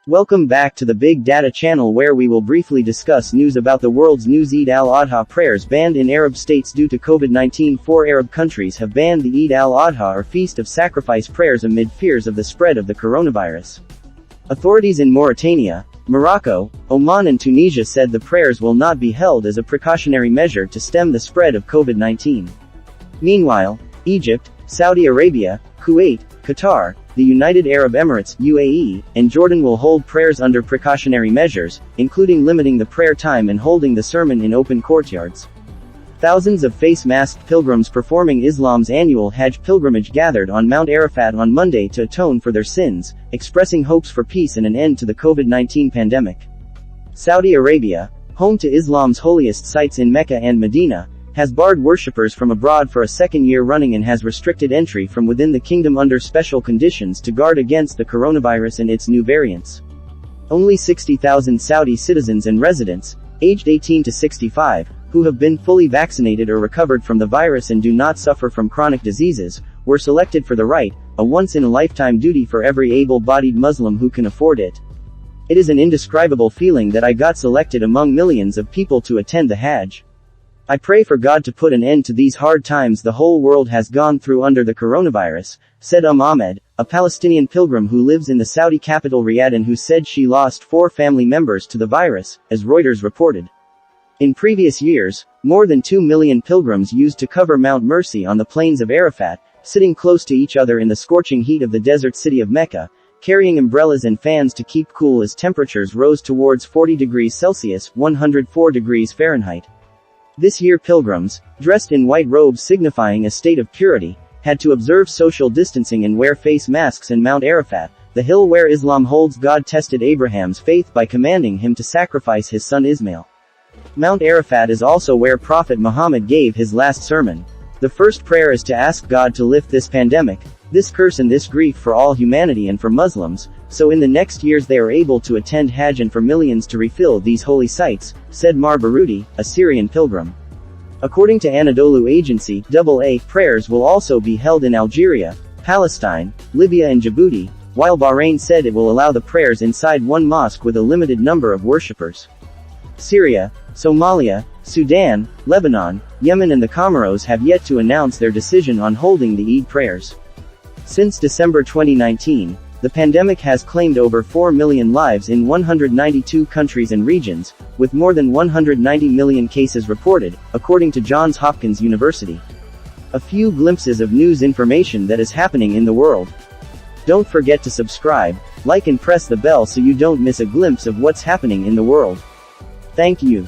Welcome back to the Big Data channel, where we will briefly discuss news about the world's news. Eid al-Adha prayers banned in Arab states due to COVID-19. 4 Arab countries have banned the Eid al-Adha, or Feast of Sacrifice prayers, amid fears of the spread of the coronavirus. Authorities in Mauritania, Morocco, Oman and Tunisia said the prayers will not be held as a precautionary measure to stem the spread of COVID-19. Meanwhile, Egypt, Saudi Arabia, Kuwait, Qatar, the United Arab Emirates (UAE), and Jordan will hold prayers under precautionary measures, including limiting the prayer time and holding the sermon in open courtyards. Thousands of face-masked pilgrims performing Islam's annual Hajj pilgrimage gathered on Mount Arafat on Monday to atone for their sins, expressing hopes for peace and an end to the COVID-19 pandemic. Saudi Arabia, home to Islam's holiest sites in Mecca and Medina, has barred worshippers from abroad for a second year running and has restricted entry from within the kingdom under special conditions to guard against the coronavirus and its new variants. Only 60,000 Saudi citizens and residents, aged 18 to 65, who have been fully vaccinated or recovered from the virus and do not suffer from chronic diseases, were selected for the rite, a once-in-a-lifetime duty for every able-bodied Muslim who can afford it. It is an indescribable feeling that I got selected among millions of people to attend the Hajj. I pray for God to put an end to these hard times the whole world has gone through under the coronavirus, said Ahmed, a Palestinian pilgrim who lives in the Saudi capital Riyadh and who said she lost 4 family members to the virus, as Reuters reported. In previous years, more than 2 million pilgrims used to cover Mount Mercy on the plains of Arafat, sitting close to each other in the scorching heat of the desert city of Mecca, carrying umbrellas and fans to keep cool as temperatures rose towards 40 degrees Celsius (104 degrees Fahrenheit). This year pilgrims, dressed in white robes signifying a state of purity, had to observe social distancing and wear face masks in Mount Arafat, the hill where Islam holds God tested Abraham's faith by commanding him to sacrifice his son Ismail. Mount Arafat is also where Prophet Muhammad gave his last sermon. The first prayer is to ask God to lift this pandemic, this curse and this grief for all humanity and for Muslims, so in the next years they are able to attend Hajj and for millions to refill these holy sites, said Mar Barudi, a Syrian pilgrim. According to Anadolu agency, AA, prayers will also be held in Algeria, Palestine, Libya and Djibouti, while Bahrain said it will allow the prayers inside one mosque with a limited number of worshippers. Syria, Somalia, Sudan, Lebanon, Yemen and the Comoros have yet to announce their decision on holding the Eid prayers. Since December 2019, the pandemic has claimed over 4 million lives in 192 countries and regions, with more than 190 million cases reported, according to Johns Hopkins University. A few glimpses of news information that is happening in the world. Don't forget to subscribe, like and press the bell so you don't miss a glimpse of what's happening in the world. Thank you.